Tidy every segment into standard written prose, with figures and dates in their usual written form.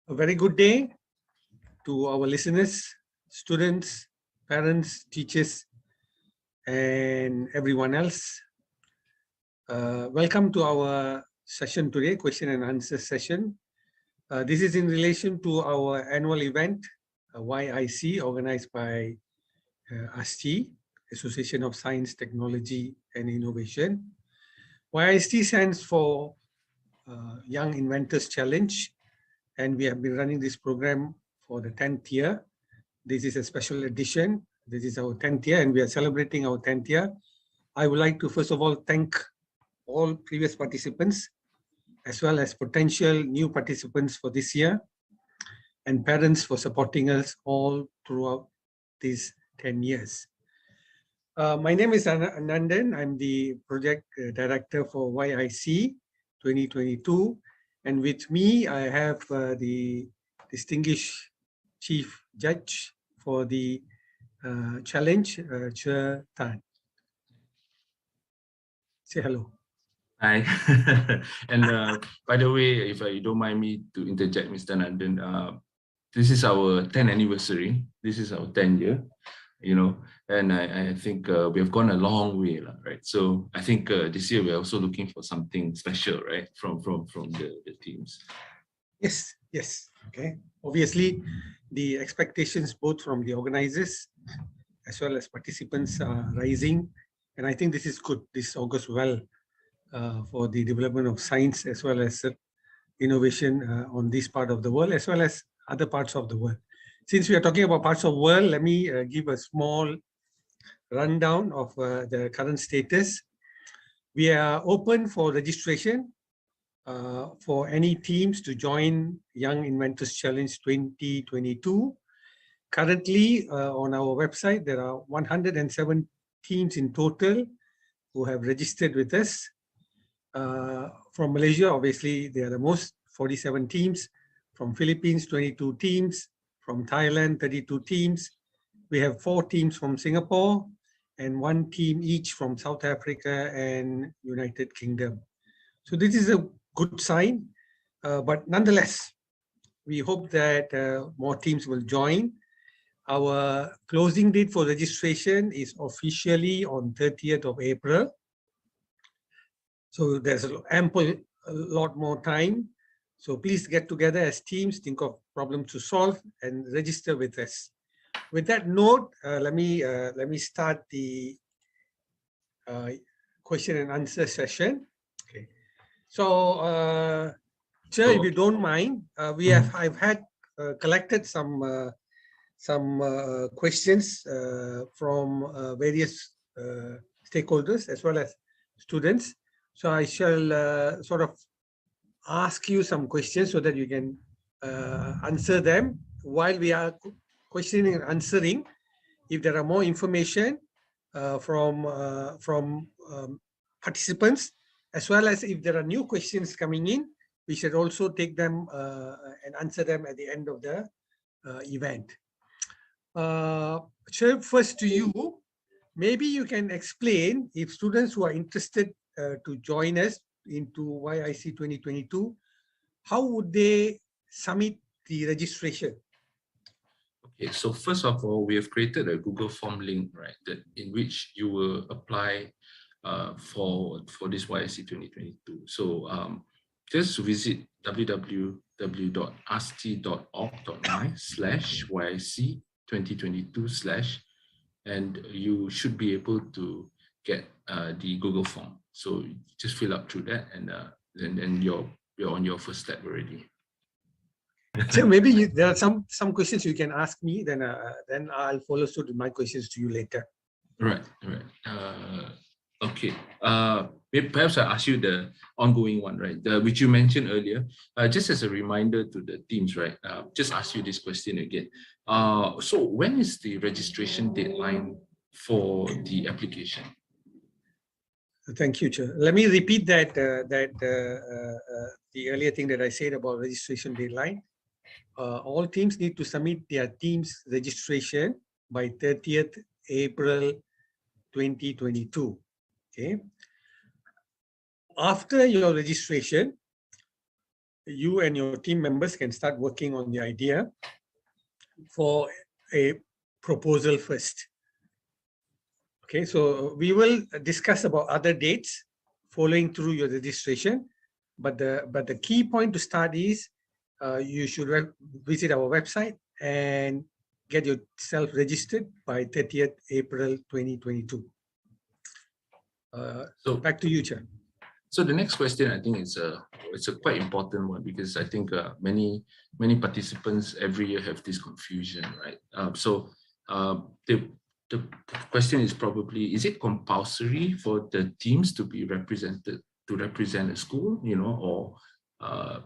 A very good day to our listeners, students, parents, teachers, and everyone else. Welcome to our session today, question and answer session. This is in relation to our annual event, YIC, organized by ASTI, Association of Science, Technology and Innovation. YIC stands for Young Inventors Challenge, and we have been running this program for the 10th year. This is a special edition. This is our 10th year, and we are celebrating our 10th year. I would like to first of all thank all previous participants, as well as potential new participants for this year, and parents for supporting us all throughout these 10 years. My name is Anandan. I'm the project director for YIC 2022. And with me, I have the distinguished chief judge for the challenge, Chair Tan. Say hello. Hi. And by the way, if you don't mind me to interject, Mr. Nandan, this is our 10th anniversary. This is our 10th year, you know, and I think we have gone a long way, right? So I think this year we're also looking for something special, right, from the teams. Yes. Okay. Obviously, the expectations both from the organizers as well as participants are rising, and I think this is good. This augurs well for the development of science as well as innovation on this part of the world as well as other parts of the world. Since we are talking about parts of the world, let me give a small rundown of the current status. We are open for registration for any teams to join Young Inventors Challenge 2022. Currently, on our website, there are 107 teams in total who have registered with us. From Malaysia, obviously, they are the most, 47 teams. From Philippines, 22 teams. From Thailand, 32 teams. We have 4 teams from Singapore and 1 team each from South Africa and United Kingdom. So this is a good sign, but nonetheless, we hope that more teams will join. Our closing date for registration is officially on 30th of April. So there's a lot more time. So please get together as teams, think of problems to solve, and register with us. With that note, let me start the question and answer session. Okay. So, Chair, if you don't mind, I've had collected some questions from various stakeholders as well as students. So I shall sort of ask you some questions so that you can answer them. While we are questioning and answering, if there are more information from participants, as well as if there are new questions coming in, we should also take them and answer them at the end of the event. Chair, first to you, maybe you can explain if students who are interested to join us into YIC 2022, how would they submit the registration? Okay, so first of all, we have created a Google form link, right, in which you will apply for this YIC 2022. So just visit www.asti.org.my/YIC 2022/ and you should be able to get the Google form. So just fill up through that, and then you're on your first step already. So maybe there are some questions you can ask me, then I'll follow suit with my questions to you later. Right. Okay. Maybe perhaps I ask you the ongoing one, right? Which you mentioned earlier. Just as a reminder to the teams, right? Just ask you this question again. So when is the registration deadline for the application? Thank you, Chair. Let me repeat that the earlier thing that I said about registration deadline. All teams need to submit their team's registration by 30th April 2022. Okay. After your registration, you and your team members can start working on the idea for a proposal first. Okay, so we will discuss about other dates following through your registration, but the key point to start is you should visit our website and get yourself registered by 30th April 2022. So back to you, Chair. So the next question, I think it's a quite important one, because I think many participants every year have this confusion, right? So the question is probably, is it compulsory for the teams to be represented, to represent a school, or are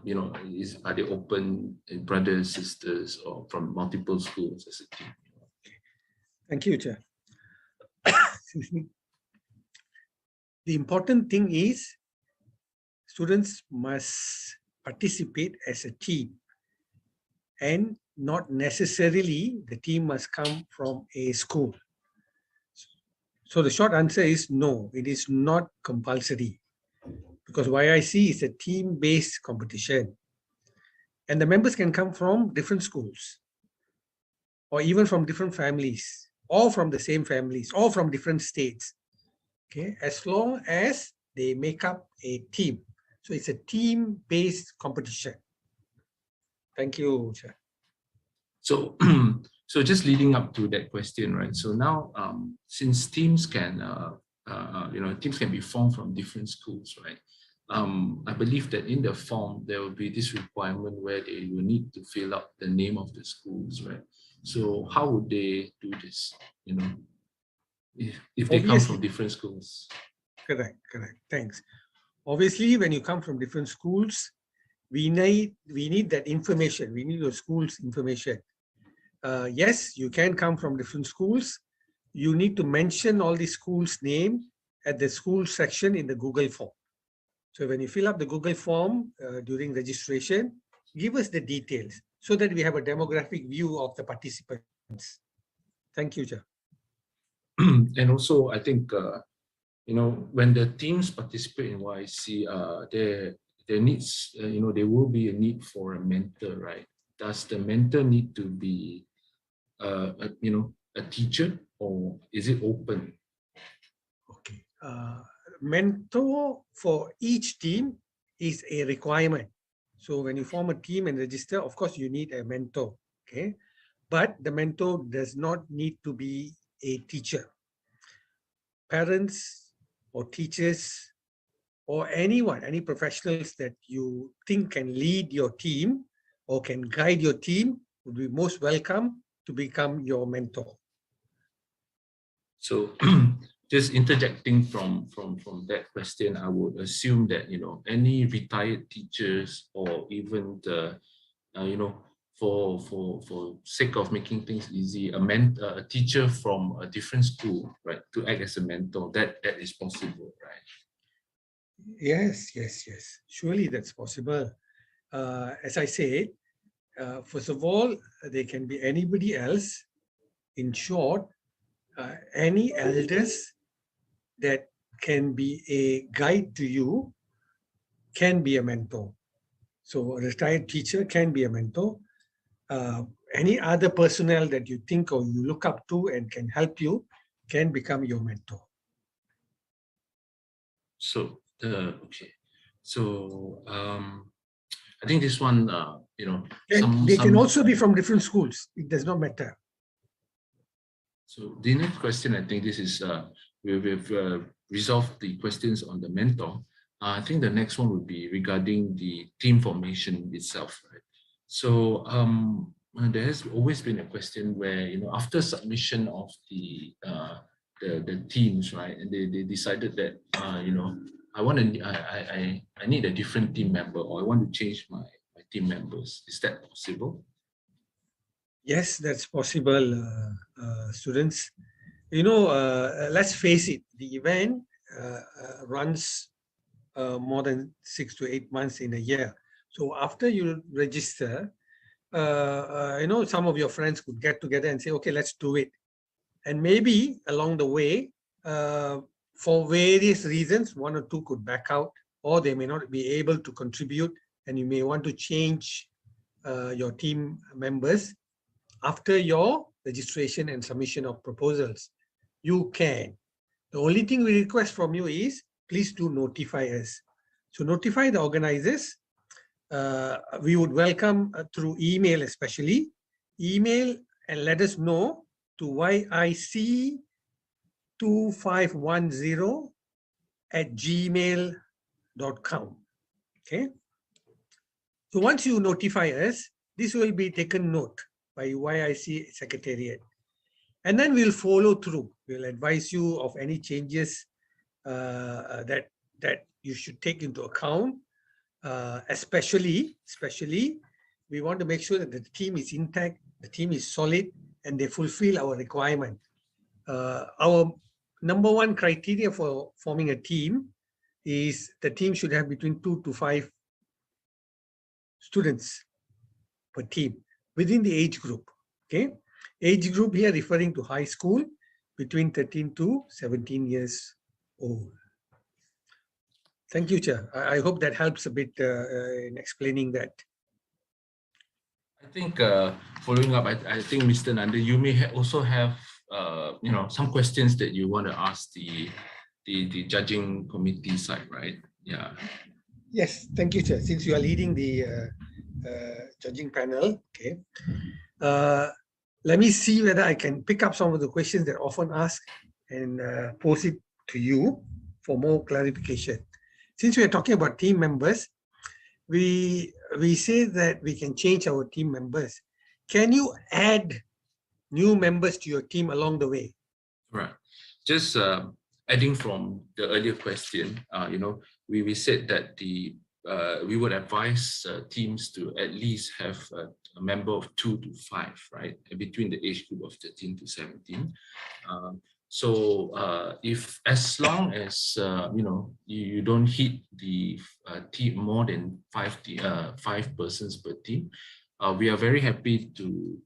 they open brothers, sisters, or from multiple schools as a team? Thank you, Chair. The important thing is students must participate as a team, and not necessarily the team must come from a school. So the short answer is no, it is not compulsory, because YIC is a team-based competition, and the members can come from different schools, or even from different families, or from the same families, or from different states. Okay, as long as they make up a team. So it's a team-based competition. Thank you, Chair. So, so just leading up to that question, right? So now, since teams can, teams can be formed from different schools, right? I believe that in the form there will be this requirement where they will need to fill out the name of the schools, right? So how would they do this? If they come from different schools. Correct. Thanks. Obviously, when you come from different schools, we need that information. We need your school's information. Yes, you can come from different schools. You need to mention all the schools' name at the school section in the Google form. So when you fill up the Google form during registration, give us the details so that we have a demographic view of the participants. Thank you, Chair. And also, I think, when the teams participate in YIC, there needs, there will be a need for a mentor, right? Does the mentor need to be, a teacher, or is it open? Okay. Mentor for each team is a requirement. So when you form a team and register, of course, you need a mentor. Okay. But the mentor does not need to be a teacher. Parents or teachers or anyone, any professionals that you think can lead your team or can guide your team would be most welcome to become your mentor. So just interjecting from that question, I would assume that, any retired teachers, or even the, for sake of making things easy, a teacher from a different school, right, to act as a mentor, that is possible, right? Yes. Surely that's possible. As I said, first of all, they can be anybody else. In short, any elders that can be a guide to you can be a mentor. So a retired teacher can be a mentor. Any other personnel that you think or you look up to and can help you can become your mentor. So okay. So I think this one, you know, They can also be from different schools. It does not matter. So the next question, I think this is, we've resolved the questions on the mentor. I think the next one would be regarding the team formation itself, right? So there has always been a question where, you know, after submission of the teams, right, and they decided that, you know, I need a different team member, or I want to change my team members. Is that possible? Yes, that's possible, students. You know, let's face it, the event runs more than 6 to 8 months in a year. So after you register, you know, some of your friends could get together and say, okay, let's do it. And maybe along the way, for various reasons, one or two could back out, or they may not be able to contribute, and you may want to change your team members after your registration and submission of proposals. You can. The only thing we request from you is please do notify us. So notify the organizers. We would welcome through email, especially email, and let us know to yic2510@gmail.com. Okay. So once you notify us, this will be taken note by YIC Secretariat. And then we'll follow through. We'll advise you of any changes that you should take into account. Especially, we want to make sure that the team is intact, the team is solid, and they fulfill our requirement. Our number one criteria for forming a team is the team should have between 2 to 5 students per team within the age group. Okay, age group here referring to high school, between 13 to 17 years old. Thank you, Chair. I hope that helps a bit in explaining that. I think following up, I think Mr. Nanda, you may also have you know, some questions that you want to ask the judging committee side, right? Yeah. Yes, thank you, Chair. Since you are leading the judging panel, okay. Let me see whether I can pick up some of the questions that are often asked and pose it to you for more clarification. Since we are talking about team members, we say that we can change our team members. Can you add new members to your team along the way? Right. Just adding from the earlier question, you know, we said that we would advise teams to at least have a member of 2 to 5, right, between the age group of 13 to 17. So if, as long as you know, you don't hit the team more than 5 persons per team, we are very happy to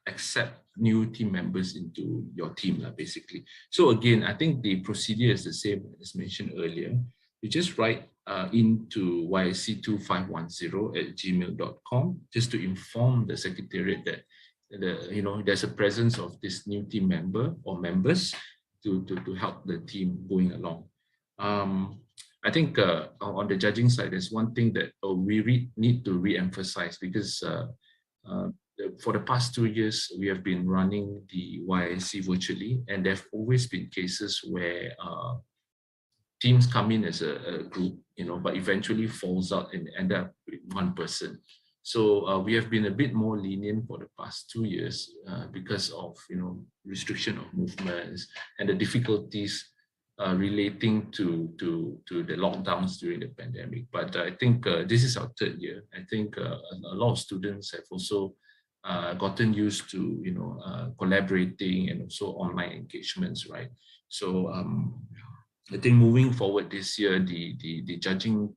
accept new team members into your team, basically. So again, I think the procedure is the same as mentioned earlier. You just write into yic2510@gmail.com just to inform the secretariat that you know, there's a presence of this new team member or members to help the team going along. I think on the judging side, there's one thing that we need to re-emphasize, because for the past 2 years, we have been running the YIC virtually, and there have always been cases where teams come in as a group, you know, but eventually falls out and end up with one person. So we have been a bit more lenient for the past 2 years because of, you know, restriction of movements and the difficulties relating to the lockdowns during the pandemic. But I think this is our 3rd year. I think a lot of students have also gotten used to, you know, collaborating and also online engagements, right? So I think moving forward this year, the judging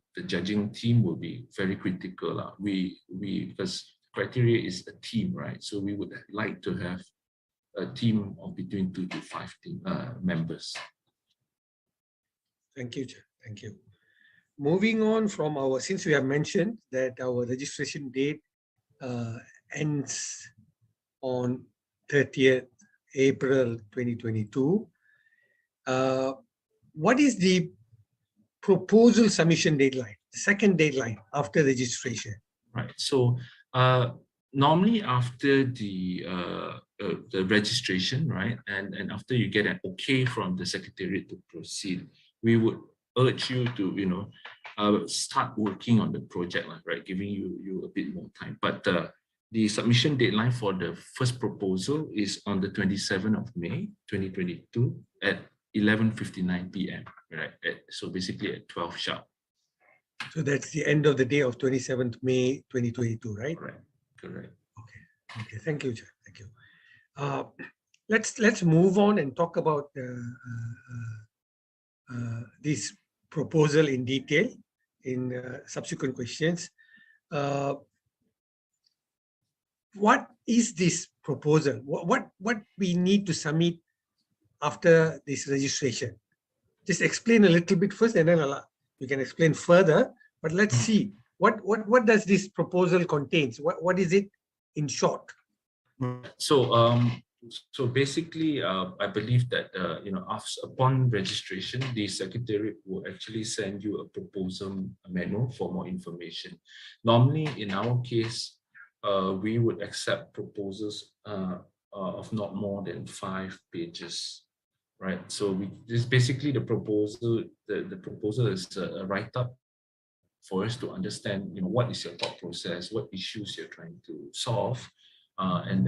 team will be very critical. Because criteria is a team, right? So we would like to have a team of between 2 to 5 team members. Thank you, Chair. Thank you. Moving on from since we have mentioned that our registration date ends on 30th April 2022. what is the proposal submission deadline, the second deadline after registration? Right. So normally after the registration, right, and after you get an okay from the Secretariat to proceed, we would urge you to, you know, start working on the project, right, giving you a bit more time. But the submission deadline for the first proposal is on the 27th of May, 2022 at 11:59 p.m. Right. So basically at 12 sharp. So that's the end of the day of 27th May 2022, right? Correct. Correct. Okay. Thank you, Chair. Thank you. Let's move on and talk about this proposal in detail in subsequent questions. What is this proposal? What we need to submit after this registration? Just explain a little bit first, and then we can explain further. But let's see what does this proposal contains. What is it in short? So basically, I believe that you know, upon registration, the Secretariat will actually send you a proposal manual for more information. Normally, in our case, we would accept proposals of not more than 5 pages, right? So this basically the proposal. The proposal is a write-up for us to understand, you know, what is your thought process, what issues you're trying to solve, and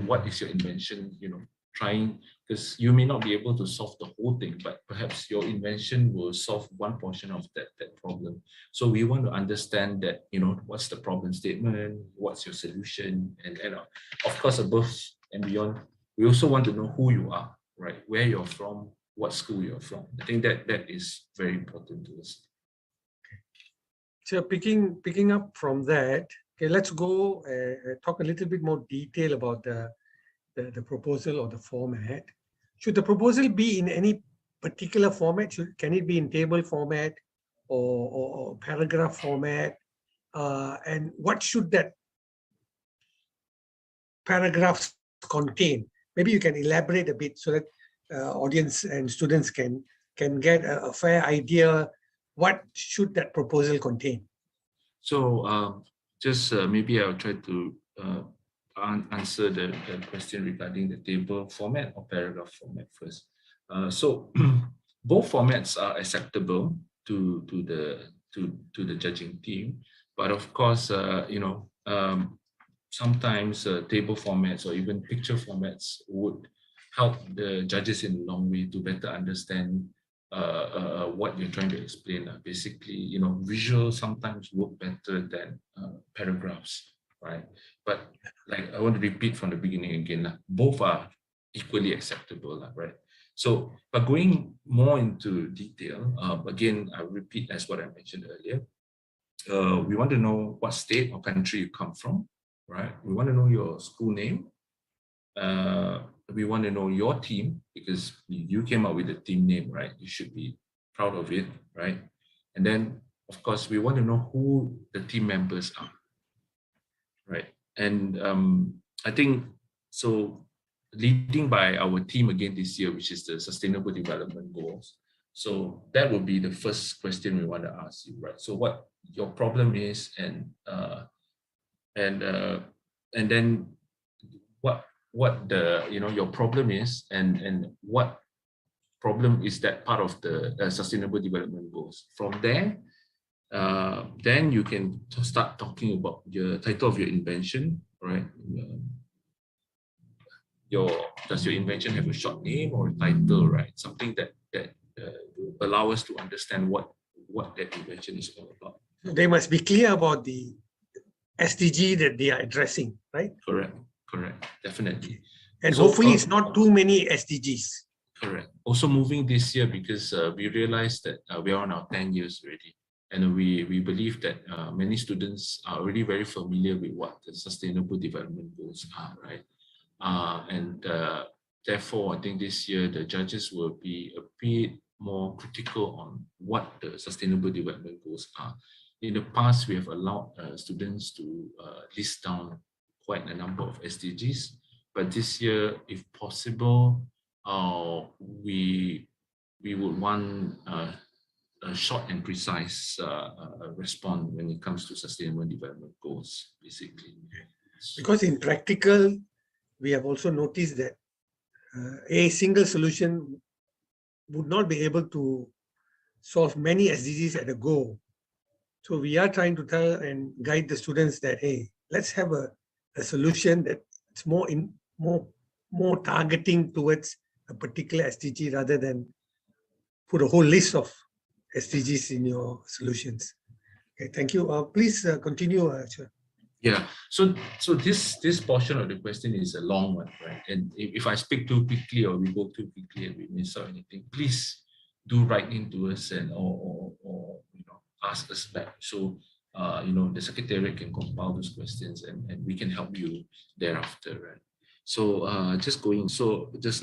what is your invention, you know, trying, because you may not be able to solve the whole thing, but perhaps your invention will solve one portion of that problem. So we want to understand that, you know, what's the problem statement, what's your solution, and of course, above and beyond, we also want to know who you are, right? Where you're from, what school you're from. I think that is very important to us. So picking up from that, okay, let's go talk a little bit more detail about the proposal or the format. Should the proposal be in any particular format? Can it be in table format or paragraph format? And what should that paragraphs contain? Maybe you can elaborate a bit so that audience and students can get a fair idea. What should that proposal contain? So just maybe I'll try to answer the question regarding the table format or paragraph format first. So both formats are acceptable to the judging team, but of course, you know, sometimes table formats or even picture formats would help the judges in a long way to better understand what you're trying to explain. Basically, you know, visuals sometimes work better than paragraphs, right? But like I want to repeat from the beginning again, both are equally acceptable, right? So, but going more into detail, again, I repeat as what I mentioned earlier. We want to know what state or country you come from, right? We want to know your school name. We want to know your team, because you came up with a team name, right? You should be proud of it, right? And then, of course, we want to know who the team members are, right? And I think, so leading by our team again this year, which is the Sustainable Development Goals. So that would be the first question we want to ask you, right? So what your problem is, and then what the, you know, your problem is, and what problem is that part of the Sustainable Development Goals. From there, then you can start talking about the title of your invention, right? Does your invention have a short name or a title, right? Something that will allow us to understand what that invention is all about. They must be clear about the SDG that they are addressing, right? Correct, definitely. And so, hopefully it's not too many SDGs. Correct. Also moving this year, because we realized that we are on our 10 years already. And we believe that many students are already very familiar with what the Sustainable Development Goals are, right? Therefore, I think this year the judges will be a bit more critical on what the Sustainable Development Goals are. In the past, we have allowed students to list down quite a number of SDGs, but this year, if possible, we we would want a short and precise response when it comes to sustainable development goals, basically. Because in practical, we have also noticed that a single solution would not be able to solve many SDGs at a go. So we are trying to tell and guide the students that, hey, let's have a solution that's more targeting towards a particular SDG rather than put a whole list of SDGs in your solutions. Okay, thank you. Please continue, Chair. Yeah, so this portion of the question is a long one, right? And if I speak too quickly or we go too quickly and we miss out anything, please do write into us and or ask us back. So the secretariat can compile those questions and we can help you thereafter, right? So just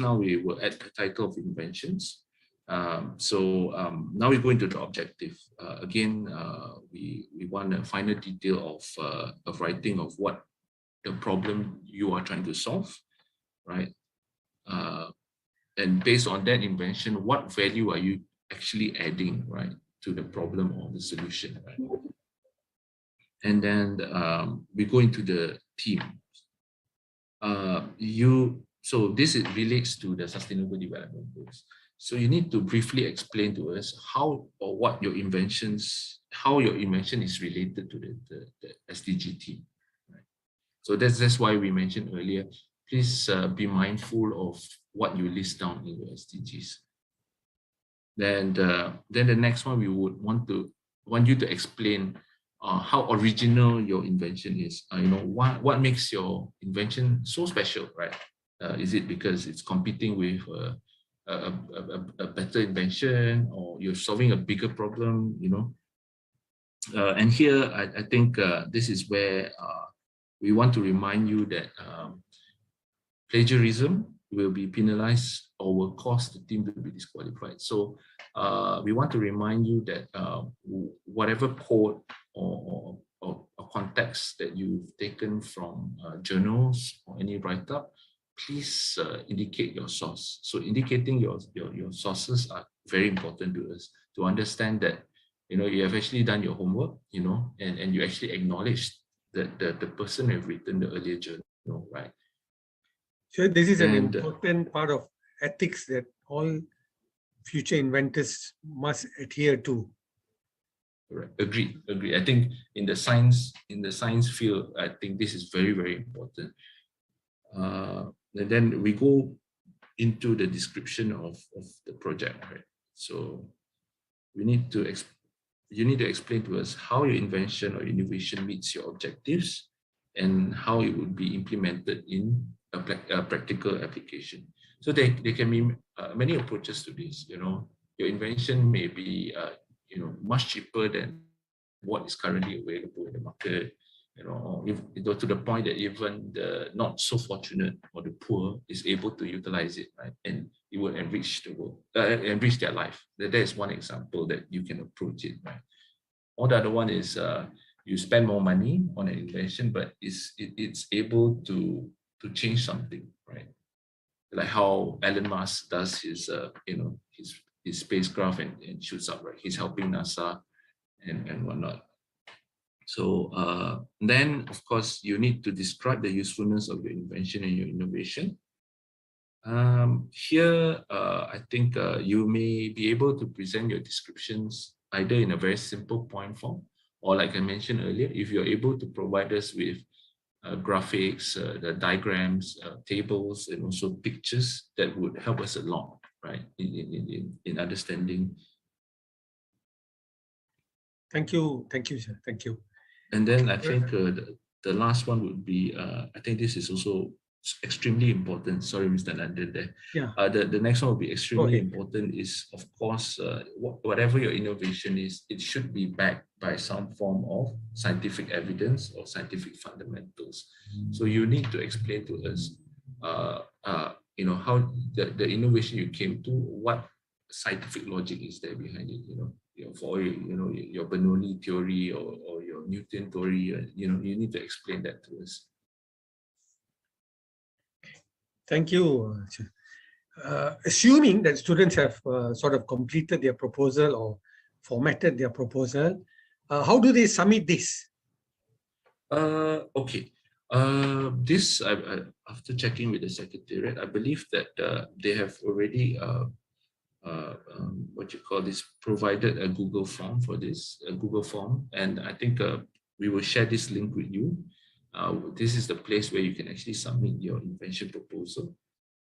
now we were at the title of inventions. Now we go into the objective. Again, we want a final detail of writing of what the problem you are trying to solve, right? And based on that invention, what value are you actually adding, right, to the problem or the solution, right? And then we go into the theme. So this relates to the Sustainable Development Goals. So you need to briefly explain to us how or what your invention is related to the SDG theme. Right? So that's why we mentioned earlier, please be mindful of what you list down in your SDGs. Then the next one, we would want you to explain how original your invention is. What makes your invention so special, right? Is it because it's competing with a better invention, or you're solving a bigger problem, and here I think this is where we want to remind you that plagiarism will be penalized or will cause the team to be disqualified. So we want to remind you that whatever code or context that you've taken from journals or any write-up, please indicate your source. So indicating your sources are very important to us to understand that you have actually done your homework, and you actually acknowledge that the person who have written the earlier journal, right? So this is an important part of ethics that all future inventors must adhere to. Right. Agree. I think in the science field, I think this is very, very important. And then we go into the description of the project, right? So you need to explain to us how your invention or innovation meets your objectives and how it would be implemented in a practical application. So there can be many approaches to this. Your invention may be much cheaper than what is currently available in the market. To the point that even the not so fortunate or the poor is able to utilize it, right? And it will enrich the world, enrich their life. That is one example that you can approach it, right? Or the other one is you spend more money on an invention, but it's able to change something, right? Like how Elon Musk does his spacecraft and shoots up, right? He's helping NASA and whatnot. So then, of course, you need to describe the usefulness of your invention and your innovation. Here, I think you may be able to present your descriptions either in a very simple point form, or like I mentioned earlier, if you're able to provide us with graphics, the diagrams, tables, and also pictures, that would help us a lot, right, in understanding. Thank you, sir. Thank you. And then I think the last one would be, I think this is also extremely important. Sorry, Mr. London there. Yeah. The next one will be extremely important is, of course, whatever your innovation is, it should be backed by some form of scientific evidence or scientific fundamentals. So you need to explain to us, how the innovation you came to, what scientific logic is there behind it, for your Bernoulli theory or your Newton theory, you need to explain that to us. Thank you. assuming that students have sort of completed their proposal or formatted their proposal, how do they submit this? Okay. This after checking with the secretariat, I believe that they have already what you call this, provided a Google form for this, a Google form, and I think we will share this link with you. This is the place where you can actually submit your invention proposal.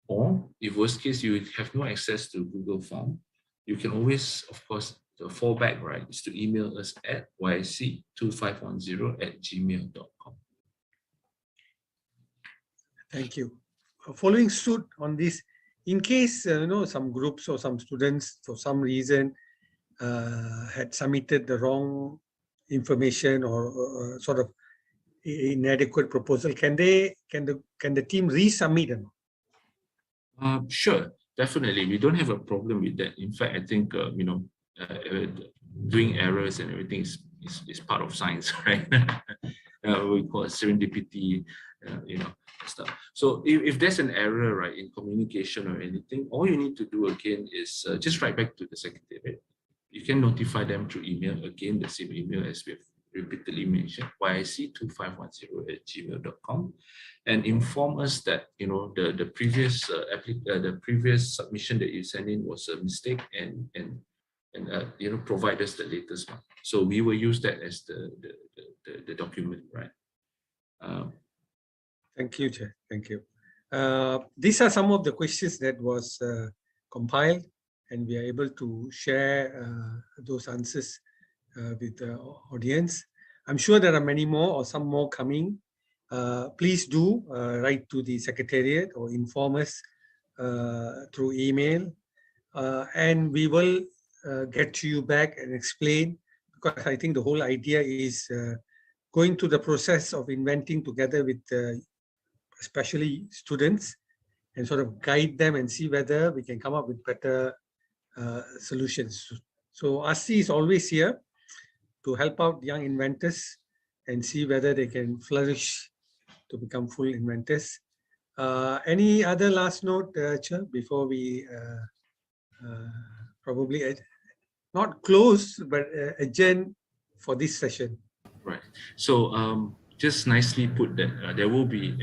Or if worst case you have no access to Google form, you can always, of course, the fallback, right, is to email us at yic2510@gmail.com. Thank you. Following suit on this, in case some groups or some students for some reason had submitted the wrong information or sort of inadequate proposal, can the team resubmit? Sure, definitely. We don't have a problem with that. In fact, I think doing errors and everything is part of science, right? We call it serendipity, stuff. So if there's an error, right, in communication or anything, all you need to do again is just write back to the secretariat. You can notify them through email, again, the same email as we've repeatedly mentioned, yic2510@gmail.com, and inform us that the previous submission that you sent in was a mistake, and provide us the latest one. So we will use that as the document, right? Thank you, Chair. Thank you. These are some of the questions that was compiled, and we are able to share those answers with the audience. I'm sure there are many more or some more coming. Please do write to the Secretariat or inform us through email, and we will get to you back and explain, because I think the whole idea is going through the process of inventing together with especially students, and sort of guide them and see whether we can come up with better solutions. So ASI is always here to help out young inventors and see whether they can flourish to become full inventors. Any other last note, Chair, before we probably not close, but adjourn for this session? Right. So just nicely put that there will be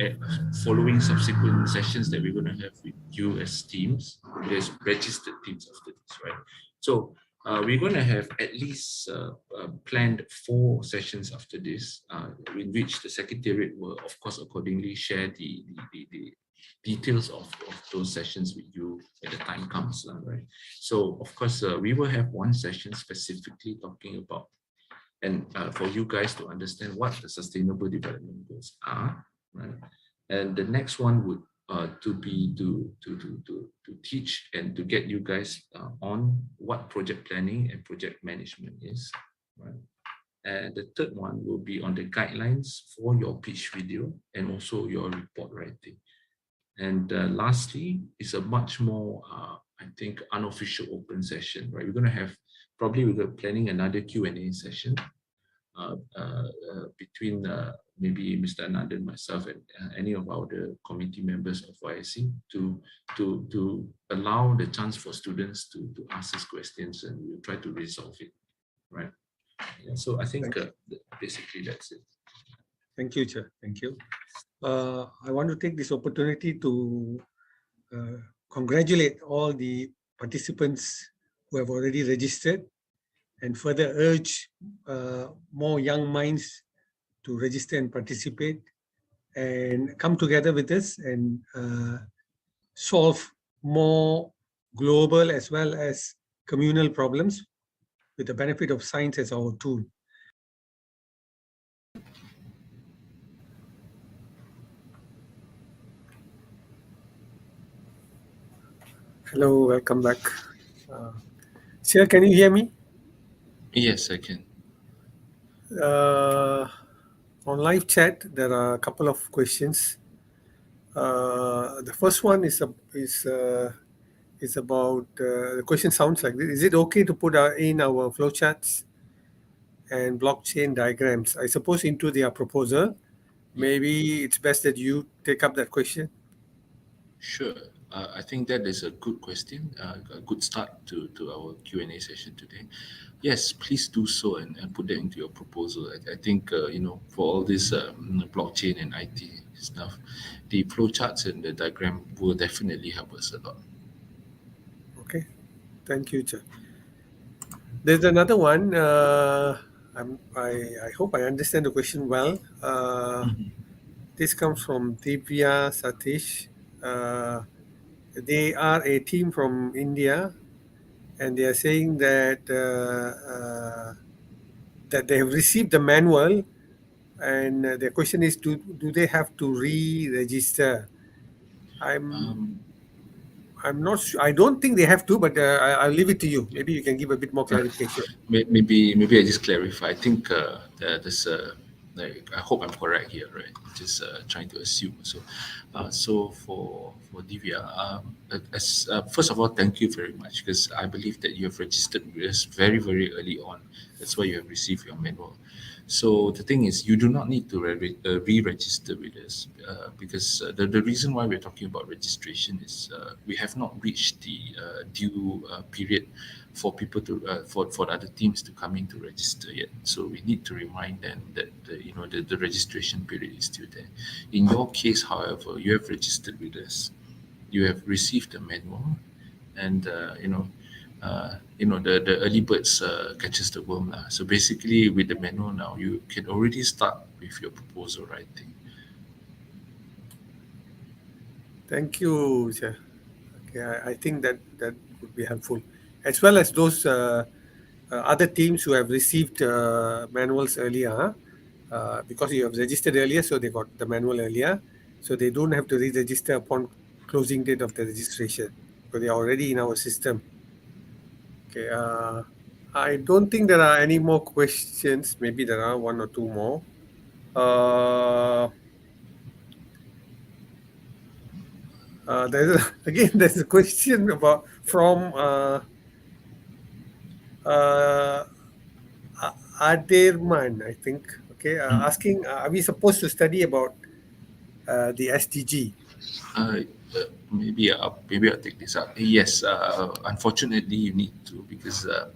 following subsequent sessions that we're going to have with you as teams, as registered teams after this, right? So we're going to have at least planned 4 sessions after this, in which the Secretariat will, of course, accordingly share the details of those sessions with you when the time comes, right? So, of course, we will have one session specifically talking about, and for you guys to understand what the Sustainable Development Goals are, right? And the next one would to teach and to get you guys on what project planning and project management is, right? And the third one will be on the guidelines for your pitch video and also your report writing. And lastly, it's a much more, I think, unofficial open session, right? We're planning another Q&A session between maybe Mr. Anand, myself, and any of our committee members of YIC to allow the chance for students to ask us questions, and we'll try to resolve it, right? Yeah, so I think basically that's it. Thank you, Chair. Thank you. I want to take this opportunity to congratulate all the participants who have already registered, and further urge more young minds to register and participate and come together with us and solve more global as well as communal problems with the benefit of science as our tool. Hello, welcome back. Sir, can you hear me? Yes, I can. On live chat, there are a couple of questions. The first one is about, the question sounds like this: is it okay to put in our flowcharts and blockchain diagrams, I suppose, into their proposal? Maybe it's best that you take up that question. Sure. I think that is a good question, a good start to our Q&A session today. Yes, please do so and put that into your proposal. I think, for all this blockchain and IT stuff, the flowcharts and the diagram will definitely help us a lot. Okay, thank you, Chair. There's another one. I hope I understand the question well. This comes from Divya Satish. They are a team from India, and they are saying that they have received the manual, and their question is, do they have to re-register? I'm Um, I'm not sure. I don't think they have to, but I'll leave it to you. Maybe you can give a bit more clarification. maybe I just clarify. I think there's like, I hope I'm correct here, right? Just trying to assume. So for Divya, first of all, thank you very much, because I believe that you have registered with us very very early on. That's why you have received your manual. So the thing is, you do not need to re-register with us, because the reason why we're talking about registration is we have not reached the due period for people to for other teams to come in to register yet. So we need to remind them that the registration period is still there. In your case, however, you have registered with us, you have received the manual, and the early birds catches the worm lah. So basically, with the manual now, you can already start with your proposal writing. Thank you, Chair. Okay, I think that would be helpful, as well as those other teams who have received manuals earlier, because you have registered earlier, so they got the manual earlier, so they don't have to re-register upon closing date of the registration, because they are already in our system. Okay, I don't think there are any more questions. Maybe there are one or two more. There's a question about from uh, Adirman, I think. Okay, asking, are we supposed to study about the SDG? Uh, maybe I'll take this up. Yes, unfortunately, you need to, because the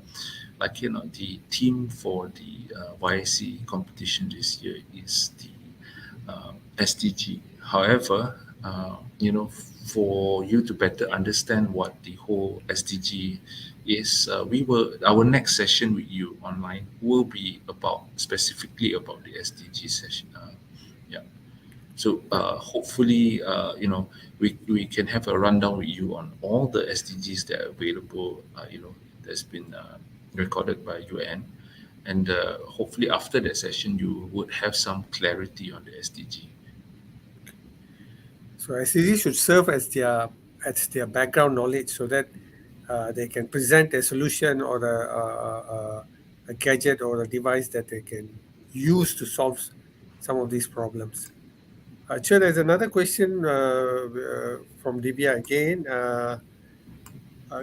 theme for the YIC competition this year is the SDG. However, for you to better understand what the whole SDG is, our next session with you online will be specifically about the SDG session. Yeah. So hopefully, we can have a rundown with you on all the SDGs that are available. That's been recorded by UN, and hopefully after that session, you would have some clarity on the SDG. So SDG should serve as their background knowledge, so that they can present a solution or a gadget or a device that they can use to solve some of these problems. Chair, there's another question from Divya again.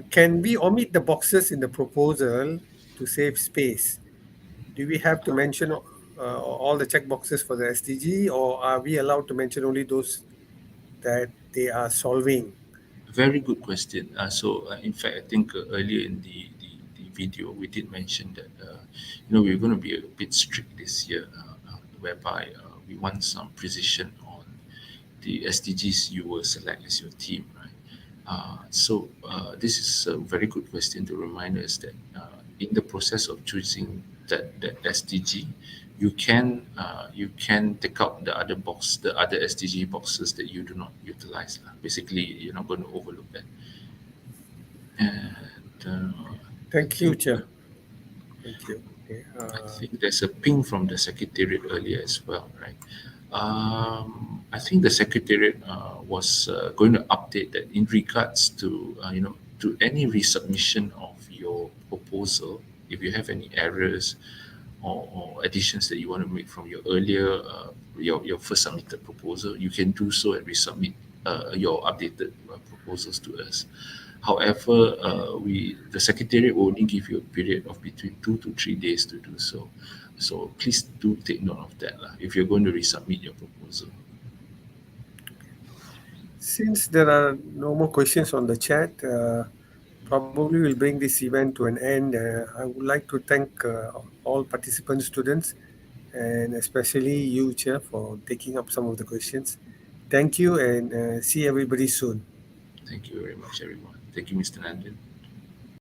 Can we omit the boxes in the proposal to save space? Do we have to mention all the check boxes for the SDG, or are we allowed to mention only those that they are solving? Very good question. In fact, I think earlier in the video, we did mention that we're going to be a bit strict this year, whereby we want some precision on the SDGs you will select as your team, right? This is a very good question to remind us that in the process of choosing that SDG, you can take out the other SDG boxes that you do not utilize. Basically, you're not going to overlook that. And Thank you, Chair. Thank you. Okay, I think there's a ping from the Secretariat earlier as well, right? I think the Secretariat was going to update that in regards to to any resubmission of your proposal. If you have any errors or additions that you want to make from your earlier your first submitted proposal, you can do so and resubmit your updated proposals to us. However, the Secretariat will only give you a period of between 2 to 3 days to do so. So please do take note of that if you're going to resubmit your proposal. Since there are no more questions on the chat, probably we'll bring this event to an end. I would like to thank all participant students and especially you, Chair, for taking up some of the questions. Thank you and see everybody soon. Thank you very much, everyone. Thank you, Mr. Nandan.